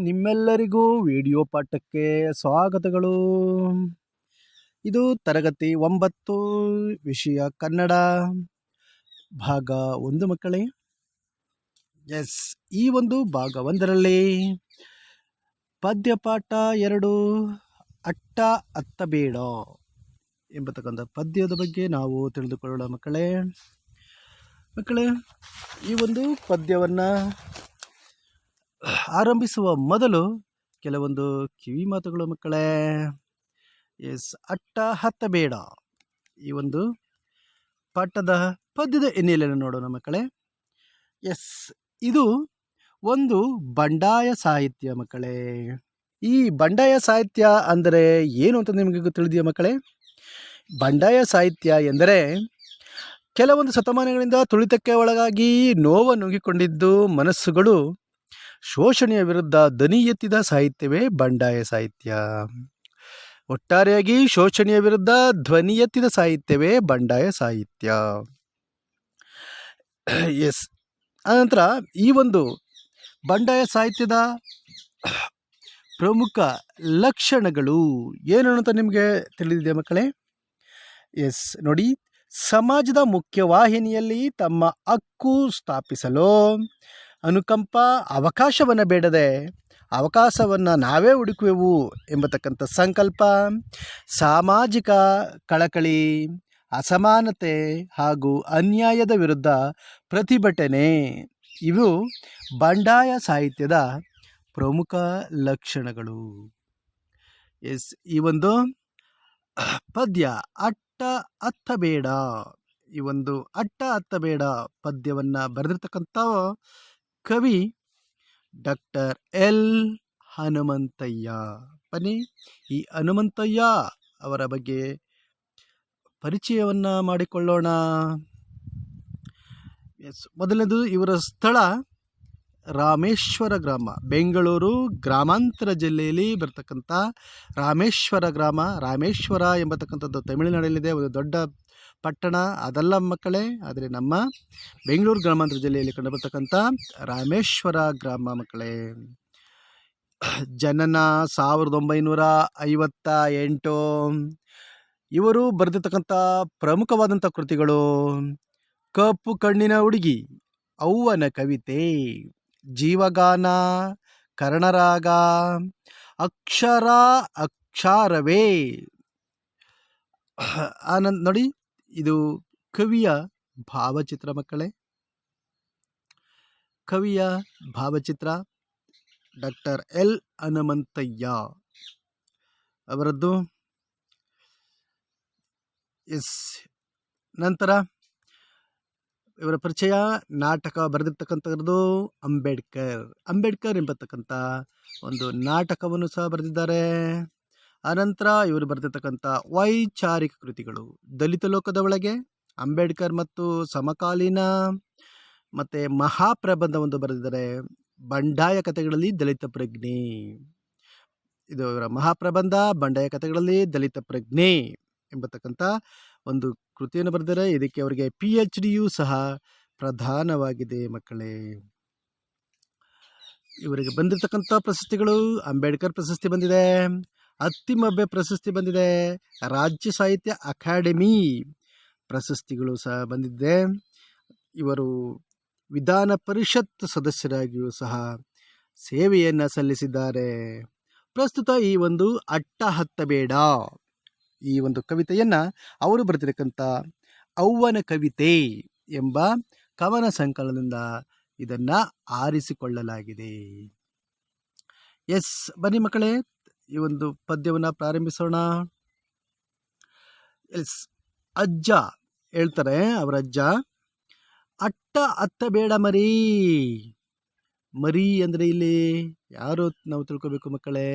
ನಿಮ್ಮೆಲ್ಲರಿಗೂ ವಿಡಿಯೋ ಪಾಠಕ್ಕೆ ಸ್ವಾಗತಗಳು. ಇದು ತರಗತಿ 9 ವಿಷಯ ಕನ್ನಡ ಭಾಗ 1 ಮಕ್ಕಳೇ. ಈ ಒಂದು ಭಾಗ 1ರಲ್ಲಿ ಪದ್ಯಪಾಠ 2 ಅಟ್ಟ ಅತ್ತಬೇಡ ಎಂಬತಕ್ಕಂಥ ಪದ್ಯದ ಬಗ್ಗೆ ನಾವು ತಿಳಿದುಕೊಳ್ಳೋಣ ಮಕ್ಕಳೇ. ಈ ಒಂದು ಪದ್ಯವನ್ನು ಆರಂಭಿಸುವ ಮೊದಲು ಕೆಲವೊಂದು ಕಿವಿ ಮಾತುಗಳು ಮಕ್ಕಳೇ. ಅಟ್ಟ ಹತ್ತಬೇಡ ಈ ಒಂದು ಪಾಠದ ಪದ್ಯದ ಹಿನ್ನೆಲೆಯನ್ನು ನೋಡೋಣ ಮಕ್ಕಳೇ. ಇದು ಒಂದು ಬಂಡಾಯ ಸಾಹಿತ್ಯ ಮಕ್ಕಳೇ. ಈ ಬಂಡಾಯ ಸಾಹಿತ್ಯ ಅಂದರೆ ಏನು ಅಂತ ನಿಮಗೆ ತಿಳಿದಿದೆಯಾ ಮಕ್ಕಳೇ? ಬಂಡಾಯ ಸಾಹಿತ್ಯ ಎಂದರೆ ಕೆಲವೊಂದು ಶತಮಾನಗಳಿಂದ ತುಳಿತಕ್ಕೆ ಒಳಗಾಗಿ ನೋವು ನುಂಗಿಕೊಂಡಿದ್ದು ಮನಸ್ಸುಗಳು ಶೋಷಣೆಯ ವಿರುದ್ಧ ಧ್ವನಿ ಎತ್ತಿದ ಸಾಹಿತ್ಯವೇ ಬಂಡಾಯ ಸಾಹಿತ್ಯ. ಒಟ್ಟಾರೆಯಾಗಿ ಶೋಷಣೆಯ ವಿರುದ್ಧ ಧ್ವನಿ ಎತ್ತಿದ ಸಾಹಿತ್ಯವೇ ಬಂಡಾಯ ಸಾಹಿತ್ಯ. ಅನಂತರ ಈ ಒಂದು ಬಂಡಾಯ ಸಾಹಿತ್ಯದ ಪ್ರಮುಖ ಲಕ್ಷಣಗಳು ಏನು ಅಂತ ನಿಮಗೆ ತಿಳಿದಿದೆ ಮಕ್ಕಳೇ? ನೋಡಿ, ಸಮಾಜದ ಮುಖ್ಯವಾಹಿನಿಯಲ್ಲಿ ತಮ್ಮ ಹಕ್ಕು ಸ್ಥಾಪಿಸಲು ಅನುಕಂಪ, ಅವಕಾಶವನ್ನು ಬೇಡದೆ ಅವಕಾಶವನ್ನು ನಾವೇ ಹುಡುಕುವೆವು ಎಂಬತಕ್ಕಂಥ ಸಂಕಲ್ಪ, ಸಾಮಾಜಿಕ ಕಳಕಳಿ, ಅಸಮಾನತೆ ಹಾಗೂ ಅನ್ಯಾಯದ ವಿರುದ್ಧ ಪ್ರತಿಭಟನೆ ಇವು ಬಂಡಾಯ ಸಾಹಿತ್ಯದ ಪ್ರಮುಖ ಲಕ್ಷಣಗಳು. ಈ ಒಂದು ಪದ್ಯ ಅಟ್ಟ ಹತ್ತಬೇಡ, ಈ ಒಂದು ಅಟ್ಟ ಹತ್ತಬೇಡ ಪದ್ಯವನ್ನು ಬರೆದಿರ್ತಕ್ಕಂಥ ಕವಿ ಡಾಕ್ಟರ್ ಎಲ್ ಹನುಮಂತಯ್ಯ. ಬನ್ನಿ ಈ ಹನುಮಂತಯ್ಯ ಅವರ ಬಗ್ಗೆ ಪರಿಚಯವನ್ನು ಮಾಡಿಕೊಳ್ಳೋಣ. ಮೊದಲನೇದು ಇವರ ಸ್ಥಳ ರಾಮೇಶ್ವರ ಗ್ರಾಮ, ಬೆಂಗಳೂರು ಗ್ರಾಮಾಂತರ ಜಿಲ್ಲೆಯಲ್ಲಿ ಬರ್ತಕ್ಕಂಥ ರಾಮೇಶ್ವರ ಗ್ರಾಮ. ರಾಮೇಶ್ವರ ಎಂಬತಕ್ಕಂಥದ್ದು ತಮಿಳುನಾಡಲ್ಲಿದೆ, ಒಂದು ದೊಡ್ಡ ಪಟ್ಟಣ ಅದಲ್ಲ ಮಕ್ಕಳೇ, ಆದರೆ ನಮ್ಮ ಬೆಂಗಳೂರು ಗ್ರಾಮಾಂತರ ಜಿಲ್ಲೆಯಲ್ಲಿ ಕಂಡುಬರ್ತಕ್ಕಂಥ ರಾಮೇಶ್ವರ ಗ್ರಾಮ ಮಕ್ಕಳೇ. ಜನನ 1958. ಇವರು ಬರೆದಿರ್ತಕ್ಕಂಥ ಪ್ರಮುಖವಾದಂಥ ಕೃತಿಗಳು ಕಪ್ಪು ಕಣ್ಣಿನ ಹುಡುಗಿ, ಅವ್ವನ ಕವಿತೆ, ಜೀವಗಾನ, ಕರ್ಣರಾಗ, ಅಕ್ಷರ ಅಕ್ಷರವೇ. ಆನಂದ್ ನೋಡಿ, ಇದು ಕವಿಯ ಭಾವಚಿತ್ರ ಮಕ್ಕಳೇ. ಕವಿಯ ಭಾವಚಿತ್ರ ಡಾಕ್ಟರ್ ಎಲ್ ಹನುಮಂತಯ್ಯ ಅವರದ್ದು. ನಂತರ ಇವರ ಪರಿಚಯ, ನಾಟಕ ಬರೆದಿರ್ತಕ್ಕಂಥದ್ದು ಅಂಬೇಡ್ಕರ್ ಎಂಬತಕ್ಕಂಥ ಒಂದು ನಾಟಕವನ್ನು ಸಹ ಬರೆದಿದ್ದಾರೆ. ಅನಂತರ ಇವರು ಬರೆದಿರ್ತಕ್ಕಂಥ ವೈಚಾರಿಕ ಕೃತಿಗಳು ದಲಿತ ಲೋಕದ ಒಳಗೆ, ಅಂಬೇಡ್ಕರ್ ಮತ್ತು ಸಮಕಾಲೀನ, ಮತ್ತು ಮಹಾಪ್ರಬಂಧ ಒಂದು ಬರೆದಿದ್ದಾರೆ. ಬಂಡಾಯ ಕಥೆಗಳಲ್ಲಿ ದಲಿತ ಪ್ರಜ್ಞೆ, ಇದು ಇವರ ಮಹಾಪ್ರಬಂಧ. ಬಂಡಾಯ ಕಥೆಗಳಲ್ಲಿ ದಲಿತ ಪ್ರಜ್ಞೆ ಎಂಬತಕ್ಕಂಥ ಒಂದು ಕೃತಿಯನ್ನು ಬರೆದಿದ್ದಾರೆ. ಇದಕ್ಕೆ ಅವರಿಗೆ PhDಯೂ ಸಹ ಪ್ರಧಾನವಾಗಿದೆ ಮಕ್ಕಳೇ. ಇವರಿಗೆ ಬಂದಿರತಕ್ಕಂಥ ಪ್ರಶಸ್ತಿಗಳು, ಅಂಬೇಡ್ಕರ್ ಪ್ರಶಸ್ತಿ ಬಂದಿದೆ, ಅತ್ತಿಮಬ್ಬೆ ಪ್ರಶಸ್ತಿ ಬಂದಿದೆ, ರಾಜ್ಯ ಸಾಹಿತ್ಯ ಅಕಾಡೆಮಿ ಪ್ರಶಸ್ತಿಗಳು ಸಹ ಬಂದಿದೆ. ಇವರು ವಿಧಾನ ಪರಿಷತ್ ಸದಸ್ಯರಾಗಿಯೂ ಸಹ ಸೇವೆಯನ್ನು ಸಲ್ಲಿಸಿದ್ದಾರೆ. ಪ್ರಸ್ತುತ ಈ ಒಂದು ಅಟ್ಟ ಹತ್ತಬೇಡ ಈ ಒಂದು ಕವಿತೆಯನ್ನು ಅವರು ಬರೆದಿರತಕ್ಕಂಥ ಅವ್ವನ ಕವಿತೆ ಎಂಬ ಕವನ ಸಂಕಲನದಿಂದ ಇದನ್ನು ಆರಿಸಿಕೊಳ್ಳಲಾಗಿದೆ. ಬನ್ನಿ ಮಕ್ಕಳೇ, ಈ ಒಂದು ಪದ್ಯವನ್ನು ಪ್ರಾರಂಭಿಸೋಣ. ಅಜ್ಜ ಹೇಳ್ತಾರೆ, ಅವರ ಅಜ್ಜ, ಅಟ್ಟ ಹತ್ತಬೇಡ ಮರಿ. ಮರಿ ಅಂದರೆ ಇಲ್ಲಿ ಯಾರು ನಾವು ತಿಳ್ಕೊಬೇಕು ಮಕ್ಕಳೇ?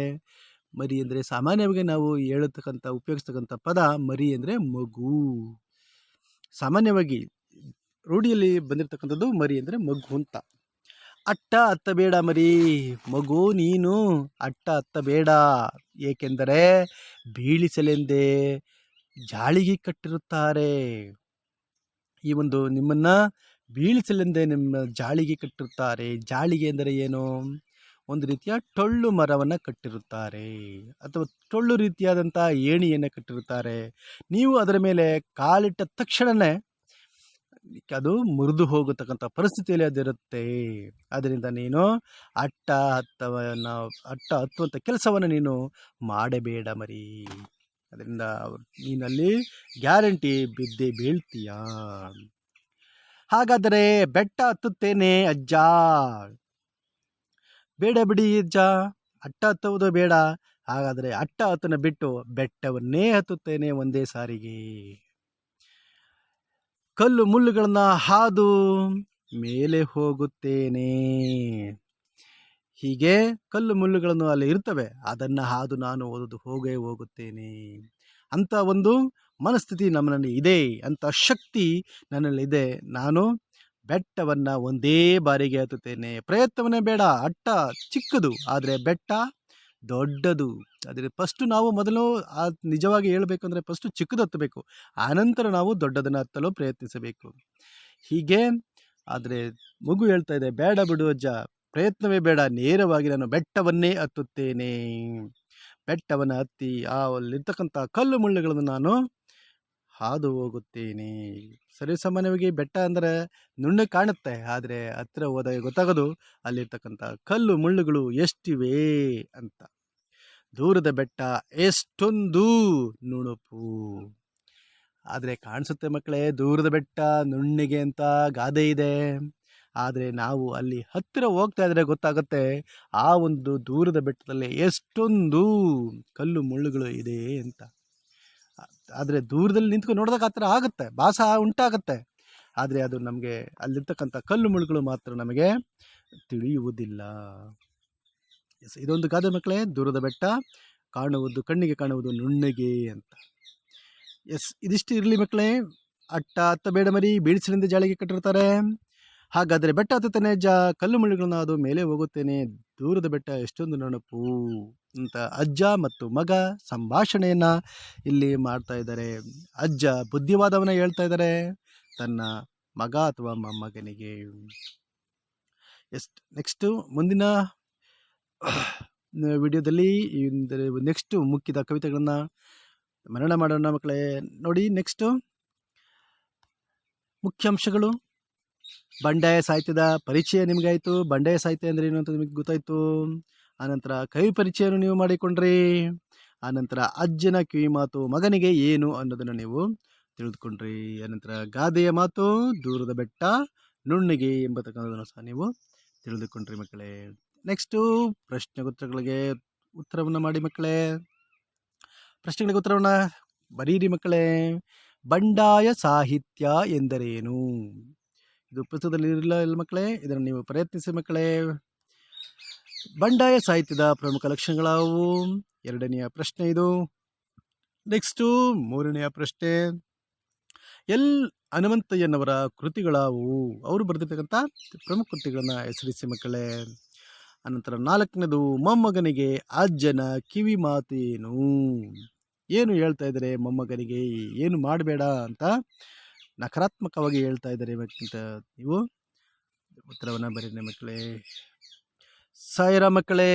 ಮರಿ ಅಂದರೆ ಸಾಮಾನ್ಯವಾಗಿ ನಾವು ಉಪಯೋಗಿಸ್ತಕ್ಕಂಥ ಪದ ಮರಿ ಅಂದರೆ ಮಗು. ಸಾಮಾನ್ಯವಾಗಿ ರೂಢಿಯಲ್ಲಿ ಬಂದಿರತಕ್ಕಂಥದ್ದು ಮರಿ ಅಂದರೆ ಮಗು ಅಂತ. ಅಟ್ಟ ಹತ್ತಬೇಡ ಮರಿ, ಮಗು ನೀನು ಅಟ್ಟ ಹತ್ತಬೇಡ, ಏಕೆಂದರೆ ಬೀಳಿಸಲೆಂದೇ ಜಾಳಿಗೆ ಕಟ್ಟಿರುತ್ತಾರೆ. ಈ ಒಂದು ನಿಮ್ಮನ್ನು ಬೀಳಿಸಲೆಂದೇ ನಿಮ್ಮ ಜಾಳಿಗೆ ಕಟ್ಟಿರುತ್ತಾರೆ. ಜಾಳಿಗೆ ಎಂದರೆ ಏನು? ಒಂದು ರೀತಿಯ ಟೊಳ್ಳು ಮರವನ್ನು ಕಟ್ಟಿರುತ್ತಾರೆ ಅಥವಾ ಟೊಳ್ಳು ರೀತಿಯಾದಂಥ ಏಣಿಯನ್ನು ಕಟ್ಟಿರುತ್ತಾರೆ. ನೀವು ಅದರ ಮೇಲೆ ಕಾಲಿಟ್ಟ ತಕ್ಷಣವೇ ಅದು ಮುರಿದು ಹೋಗತಕ್ಕಂಥ ಪರಿಸ್ಥಿತಿಯಲ್ಲಿ ಅದಿರುತ್ತೆ. ಅದರಿಂದ ನೀನು ಅಟ್ಟ ಹತ್ತುವಂಥ ಕೆಲಸವನ್ನು ನೀನು ಮಾಡಬೇಡ ಮರಿ. ಅದರಿಂದ ನೀನಲ್ಲಿ ಗ್ಯಾರಂಟಿ ಬಿದ್ದೇ ಬೀಳ್ತೀಯ. ಹಾಗಾದರೆ ಬೆಟ್ಟ ಹತ್ತುತ್ತೇನೆ ಅಜ್ಜ. ಬೇಡ ಬಿಡಿ ಅಜ್ಜ, ಅಟ್ಟ ಹತ್ತುವುದು ಬೇಡ. ಹಾಗಾದರೆ ಅಟ್ಟ ಹತ್ತನ್ನು ಬಿಟ್ಟು ಬೆಟ್ಟವನ್ನೇ ಹತ್ತುತ್ತೇನೆ ಒಂದೇ ಸಾರಿಗೆ. ಕಲ್ಲು ಮುಳ್ಳುಗಳನ್ನು ಹಾದು ಮೇಲೆ ಹೋಗುತ್ತೇನೆ. ಹೀಗೆ ಕಲ್ಲು ಮುಳ್ಳುಗಳನ್ನು ಅಲ್ಲಿ ಇರ್ತವೆ, ಅದನ್ನು ಹಾದು ನಾನು ಹೋಗುತ್ತೇನೆ ಅಂತ ಒಂದು ಮನಸ್ಥಿತಿ ನನ್ನಲ್ಲಿ ಇದೆ, ಅಂತ ಶಕ್ತಿ ನನ್ನಲ್ಲಿದೆ. ನಾನು ಬೆಟ್ಟವನ್ನು ಒಂದೇ ಬಾರಿಗೆ ಹತ್ತುತ್ತೇನೆ. ಪ್ರಯತ್ನವನ್ನೇ ಬೇಡ. ಅಟ್ಟ ಚಿಕ್ಕದು, ಆದರೆ ಬೆಟ್ಟ ದೊಡ್ಡದು. ಆದರೆ ಫಸ್ಟು ನಾವು ಮೊದಲು ನಿಜವಾಗಿ ಹೇಳಬೇಕು ಅಂದರೆ ಫಸ್ಟು ಚಿಕ್ಕದು ಹತ್ತಬೇಕು, ಆನಂತರ ನಾವು ದೊಡ್ಡದನ್ನು ಹತ್ತಲು ಪ್ರಯತ್ನಿಸಬೇಕು. ಹೀಗೆ ಆದರೆ ಮಗು ಹೇಳ್ತಾ ಇದೆ, ಬೇಡ ಬಿಡು ಅಜ್ಜ, ಪ್ರಯತ್ನವೇ ಬೇಡ, ನೇರವಾಗಿ ನಾನು ಬೆಟ್ಟವನ್ನೇ ಹತ್ತುತ್ತೇನೆ. ಬೆಟ್ಟವನ್ನು ಹತ್ತಿ ಅಲ್ಲಿರ್ತಕ್ಕಂಥ ಕಲ್ಲು ಮುಳ್ಳುಗಳನ್ನು ನಾನು ಹಾದು ಹೋಗುತ್ತೇನೆ. ಸರಿ, ಸಾಮಾನ್ಯವಾಗಿ ಬೆಟ್ಟ ಅಂದರೆ ನುಣ್ಣಗೆ ಕಾಣುತ್ತೆ, ಆದರೆ ಹತ್ತಿರ ಹೋದಾಗ ಗೊತ್ತಾಗೋದು ಅಲ್ಲಿರ್ತಕ್ಕಂಥ ಕಲ್ಲು ಮುಳ್ಳುಗಳು ಎಷ್ಟಿವೆ ಅಂತ. ದೂರದ ಬೆಟ್ಟ ಎಷ್ಟೊಂದು ನುಣುಪು. ಆದರೆ ಕಾಣಿಸುತ್ತೆ ಮಕ್ಕಳೇ, ದೂರದ ಬೆಟ್ಟ ನುಣ್ಣಿಗೆ ಅಂತ ಗಾದೆ ಇದೆ. ಆದರೆ ನಾವು ಅಲ್ಲಿ ಹತ್ತಿರ ಹೋಗ್ತಾ ಇದ್ರೆ ಗೊತ್ತಾಗುತ್ತೆ ಆ ಒಂದು ದೂರದ ಬೆಟ್ಟದಲ್ಲಿ ಎಷ್ಟೊಂದು ಕಲ್ಲು ಮುಳ್ಳುಗಳು ಇದೆ ಅಂತ. ಆದರೆ ದೂರದಲ್ಲಿ ನಿಂತ್ಕೊಂಡು ನೋಡಿದಾಗ ಆ ಥರ ಆಗುತ್ತೆ, ಭಾಸ ಉಂಟಾಗುತ್ತೆ. ಆದರೆ ಅದು ನಮಗೆ ಅಲ್ಲಿರ್ತಕ್ಕಂಥ ಕಲ್ಲು ಮುಳ್ಳುಗಳು ಮಾತ್ರ ನಮಗೆ ತಿಳಿಯುವುದಿಲ್ಲ. ಇದೊಂದು ಗಾದೆ ಮಕ್ಕಳೇ, ದೂರದ ಬೆಟ್ಟ ಕಣ್ಣಿಗೆ ಕಾಣುವುದು ನುಣ್ಣಗೆ ಅಂತ. ಇದಿಷ್ಟು ಇರಲಿ ಮಕ್ಕಳೇ. ಅಟ್ಟ ಹತ್ತಬೇಡ ಮರಿ, ಬೀಳಿಸಿನಿಂದ ಜಾಳಿಗೆ ಕಟ್ಟಿರ್ತಾರೆ. ಹಾಗಾದರೆ ಬೆಟ್ಟ ಹತ್ತುತ್ತೇನೆ ಅಜ್ಜ, ಕಲ್ಲು ಮುಳ್ಳುಗಳನ್ನ ಅದು ಮೇಲೆ ಹೋಗುತ್ತೇನೆ, ದೂರದ ಬೆಟ್ಟ ಎಷ್ಟೊಂದು ನೆನಪು ಅಂತ ಅಜ್ಜ ಮತ್ತು ಮಗ ಸಂಭಾಷಣೆಯನ್ನು ಇಲ್ಲಿ ಮಾಡ್ತಾ ಇದ್ದಾರೆ. ಅಜ್ಜ ಬುದ್ಧಿವಾದವನ್ನು ಹೇಳ್ತಾ ಇದ್ದಾರೆ ತನ್ನ ಮಗ ಅಥವಾ ಮೊಮ್ಮಗನಿಗೆ. ನೆಕ್ಸ್ಟು ಮುಂದಿನ ವಿಡಿಯೋದಲ್ಲಿ ನೆಕ್ಸ್ಟು ಮುಖ್ಯದ ಕವಿತೆಗಳನ್ನು ಮನನ ಮಾಡೋಣ ಮಕ್ಕಳೇ. ನೋಡಿ, ನೆಕ್ಸ್ಟು ಮುಖ್ಯಾಂಶಗಳು. ಬಂಡಾಯ ಸಾಹಿತ್ಯದ ಪರಿಚಯ ನಿಮಗಾಯಿತು. ಬಂಡಾಯ ಸಾಹಿತ್ಯ ಅಂದರೆ ಏನು ಅಂತ ನಿಮಗೆ ಗೊತ್ತಾಯಿತು. ಆನಂತರ ಕವಿ ಪರಿಚಯವನ್ನು ನೀವು ಮಾಡಿಕೊಂಡ್ರಿ. ಆನಂತರ ಅಜ್ಜನ ಕಿವಿ ಮಾತು ಮಗನಿಗೆ ಏನು ಅನ್ನೋದನ್ನು ನೀವು ತಿಳಿದುಕೊಂಡ್ರಿ. ಆನಂತರ ಗಾದೆಯ ಮಾತು ದೂರದ ಬೆಟ್ಟ ನುಣ್ಣಿಗೆ ಎಂಬತಕ್ಕಂಥದ್ದನ್ನು ಸಹ ನೀವು ತಿಳಿದುಕೊಂಡ್ರಿ ಮಕ್ಕಳೇ. ನೆಕ್ಸ್ಟು ಪ್ರಶ್ನೆಗೋತ್ತರಗಳಿಗೆ ಉತ್ತರವನ್ನು ಮಾಡಿ ಮಕ್ಕಳೇ. ಪ್ರಶ್ನೆಗಳಿಗೆ ಉತ್ತರವನ್ನು ಬರೀರಿ ಮಕ್ಕಳೇ. ಬಂಡಾಯ ಸಾಹಿತ್ಯ ಎಂದರೇನು? ಇದು ಪುಸ್ತಕದಲ್ಲಿ ಇರಲಿಲ್ಲ ಮಕ್ಕಳೇ, ಇದನ್ನು ನೀವು ಪ್ರಯತ್ನಿಸಿ ಮಕ್ಕಳೇ. ಬಂಡಾಯ ಸಾಹಿತ್ಯದ ಪ್ರಮುಖ ಲಕ್ಷಣಗಳಾವು? ಎರಡನೆಯ ಪ್ರಶ್ನೆ ಇದು. ನೆಕ್ಸ್ಟು ಮೂರನೆಯ ಪ್ರಶ್ನೆ, ಹನುಮಂತಯ್ಯನವರ ಕೃತಿಗಳಾವು? ಅವರು ಬರೆದಿರ್ತಕ್ಕಂಥ ಪ್ರಮುಖ ಕೃತಿಗಳನ್ನು ಹೆಸರಿಸಿ ಮಕ್ಕಳೇ. ಅನಂತರ ನಾಲ್ಕನೇದು, ಮೊಮ್ಮಗನಿಗೆ ಅಜ್ಜನ ಕಿವಿ ಮಾತೇನು? ಏನು ಹೇಳ್ತಾ ಇದ್ದಾರೆ ಮೊಮ್ಮಗನಿಗೆ, ಏನು ಮಾಡಬೇಡ ಅಂತ ನಕಾರಾತ್ಮಕವಾಗಿ ಹೇಳ್ತಾ ಇದ್ದಾರೆ ಅಂತ ನೀವು ಉತ್ತರವನ್ನು ಬರೀರಿ ಮಕ್ಕಳೇ. ಸಾಯಿರ ಮಕ್ಕಳೇ.